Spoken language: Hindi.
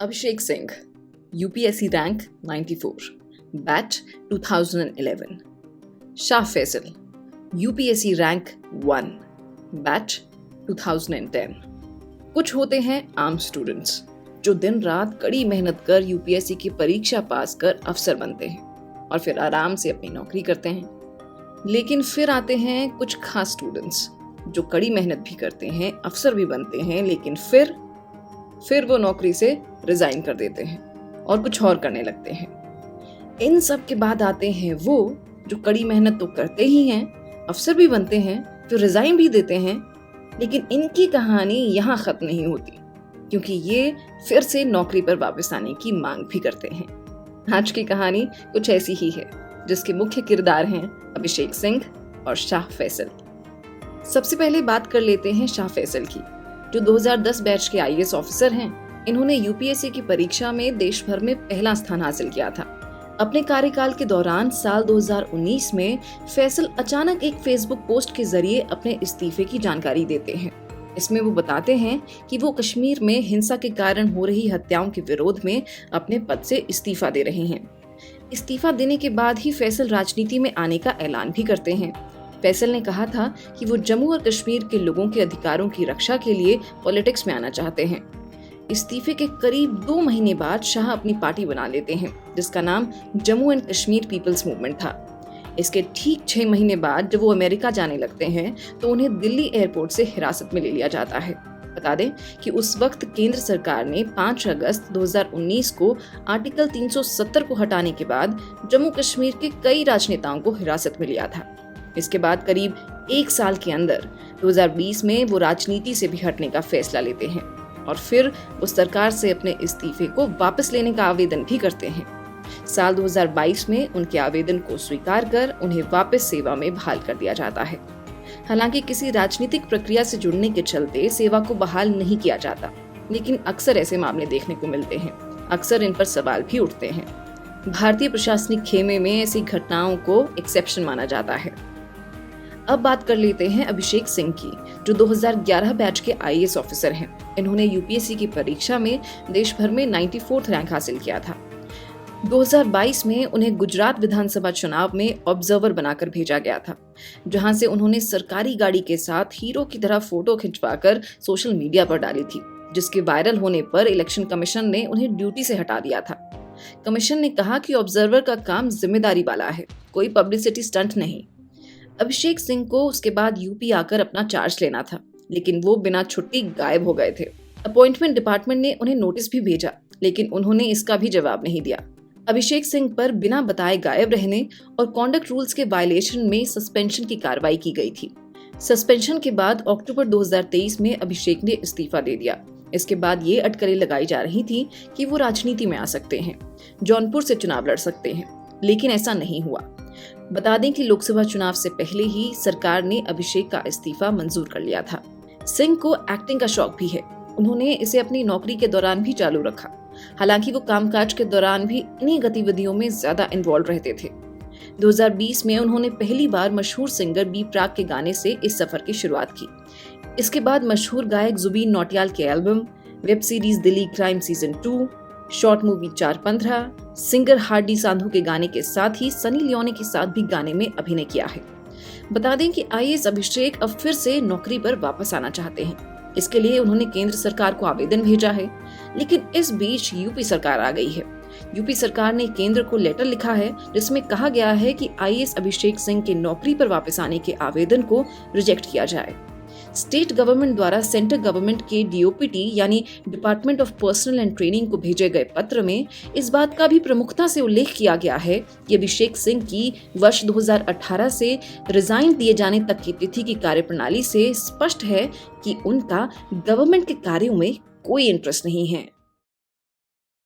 अभिषेक Singh, UPSC rank 94, batch 2011। Shah Faisal, UPSC rank 1, batch 2010। कुछ होते हैं आम स्टूडेंट्स जो दिन रात कड़ी मेहनत कर यूपीएससी की परीक्षा पास कर अफसर बनते हैं और फिर आराम से अपनी नौकरी करते हैं। लेकिन फिर आते हैं कुछ खास स्टूडेंट्स जो कड़ी मेहनत भी करते हैं, अफसर भी बनते हैं, लेकिन फिर वो नौकरी से रिजाइन कर देते हैं और कुछ और करने लगते हैं। इन सब के बाद आते हैं वो जो कड़ी मेहनत तो करते ही हैं, अफसर भी बनते हैं, फिर रिजाइन भी देते हैं, लेकिन इनकी कहानी यहाँ खत्म नहीं होती क्योंकि ये फिर से नौकरी पर वापस आने की मांग भी करते हैं। आज की कहानी कुछ ऐसी ही है जिसके मुख्य किरदार हैं अभिषेक सिंह और शाह फैसल। सबसे पहले बात कर लेते हैं शाह फैसल की, जो 2010 बैच के आईएएस ऑफिसर हैं। इन्होंने यूपीएससी की परीक्षा में देश भर में पहला स्थान हासिल किया था। अपने कार्यकाल के दौरान साल 2019 में फैसल अचानक एक फेसबुक पोस्ट के जरिए अपने इस्तीफे की जानकारी देते हैं। इसमें वो बताते हैं कि वो कश्मीर में हिंसा के कारण हो रही हत्याओं के विरोध में अपने पद से इस्तीफा दे रहे हैं। इस्तीफा देने के बाद ही फैसल राजनीति में आने का ऐलान भी करते हैं। फैसल ने कहा था कि वो जम्मू और कश्मीर के लोगों के अधिकारों की रक्षा के लिए पॉलिटिक्स में आना चाहते हैं। इस्तीफे के करीब 2 महीने बाद शाह अपनी पार्टी बना लेते हैं जिसका नाम Jammu and Kashmir people's movement था। इसके ठीक 6 महीने बाद जब वो अमेरिका जाने लगते हैं तो उन्हें दिल्ली एयरपोर्ट से हिरासत में ले लिया जाता है। बता दें कि उस वक्त केंद्र सरकार ने 5 अगस्त 2019 को आर्टिकल 370 को हटाने के बाद जम्मू कश्मीर के कई राजनेताओं को हिरासत में लिया था। इसके बाद करीब 1 साल के अंदर 2020 में वो राजनीति से भी हटने का फैसला लेते हैं और फिर वो सरकार से अपने इस्तीफे को वापस लेने का आवेदन भी करते हैं। साल 2022 में उनके आवेदन को स्वीकार कर उन्हें वापस सेवा में बहाल कर दिया जाता है। हालांकि किसी राजनीतिक प्रक्रिया से जुड़ने के चलते सेवा को बहाल नहीं किया जाता, लेकिन अक्सर ऐसे मामले देखने को मिलते हैं। अक्सर इन पर सवाल भी उठते हैं। भारतीय प्रशासनिक खेमे में ऐसी घटनाओं को एक्सेप्शन माना जाता है। अब बात कर लेते हैं अभिषेक सिंह की, जो 2011 बैच के आईएएस ऑफिसर हैं। इन्होंने यूपीएससी की परीक्षा में देश भर में 94th रैंक हासिल किया था। 2022 में उन्हें गुजरात विधानसभा चुनाव में ऑब्जर्वर बनाकर भेजा गया था, जहां से उन्होंने सरकारी गाड़ी के साथ हीरो की तरह फोटो खिंचवाकर सोशल मीडिया पर डाली थी, जिसके वायरल होने पर इलेक्शन कमीशन ने उन्हें ड्यूटी से हटा दिया था। कमीशन ने कहा कि ऑब्जर्वर का काम जिम्मेदारी वाला है, कोई पब्लिसिटी स्टंट नहीं। अभिषेक सिंह को उसके बाद यूपी आकर अपना चार्ज लेना था, लेकिन वो बिना छुट्टी गायब हो गए थे। अपॉइंटमेंट डिपार्टमेंट ने उन्हें नोटिस भी भेजा, लेकिन उन्होंने इसका भी जवाब नहीं दिया। अभिषेक सिंह पर बिना बताए गायब रहने और कॉन्डक्ट रूल्स के वायलेशन में सस्पेंशन की कार्रवाई की गई थी। सस्पेंशन के बाद अक्टूबर 2023 में अभिषेक ने इस्तीफा दे दिया। इसके बाद ये अटकलें लगाई जा रही थी कि वो राजनीति में आ सकते हैं, जौनपुर से चुनाव लड़ सकते हैं, लेकिन ऐसा नहीं हुआ। बता दें कि लोकसभा चुनाव से पहले ही सरकार ने अभिषेक का इस्तीफा मंजूर कर लिया था। सिंह को एक्टिंग का शौक भी है। उन्होंने इसे अपनी नौकरी के दौरान भी चालू रखा। हालांकि वो कामकाज के दौरान भी इन्हीं गतिविधियों में ज्यादा इन्वॉल्व रहते थे। 2020 में उन्होंने पहली बार मशहूर सिंगर बी प्राक के गाने से इस सफर की शुरुआत की। इसके बाद मशहूर गायक जुबीन नौटियाल के album, web series Delhi crime season 2, short movie 415, singer Hardy Sandhu के गाने के साथ ही सनी लियोनी के साथ भी गाने में अभिनय किया है। बता दें कि आईएएस अभिषेक अब फिर से नौकरी पर वापस आना चाहते हैं। इसके लिए उन्होंने केंद्र सरकार को आवेदन भेजा है, लेकिन इस बीच यूपी सरकार आ गई है। यूपी सरकार ने केंद्र को लेटर लिखा है जिसमें कहा गया है कि आईएएस अभिषेक सिंह के नौकरी पर वापस आने के आवेदन को रिजेक्ट किया जाए। स्टेट गवर्नमेंट द्वारा सेंट्रल गवर्नमेंट के डीओपीटी यानी department of personal and training को भेजे गए पत्र में इस बात का भी प्रमुखता से उल्लेख किया गया है कि अभिषेक सिंह की वर्ष 2018 से रिजाइन दिए जाने तक की तिथि की कार्यप्रणाली से स्पष्ट है कि उनका गवर्नमेंट के कार्यों में कोई इंटरेस्ट नहीं है।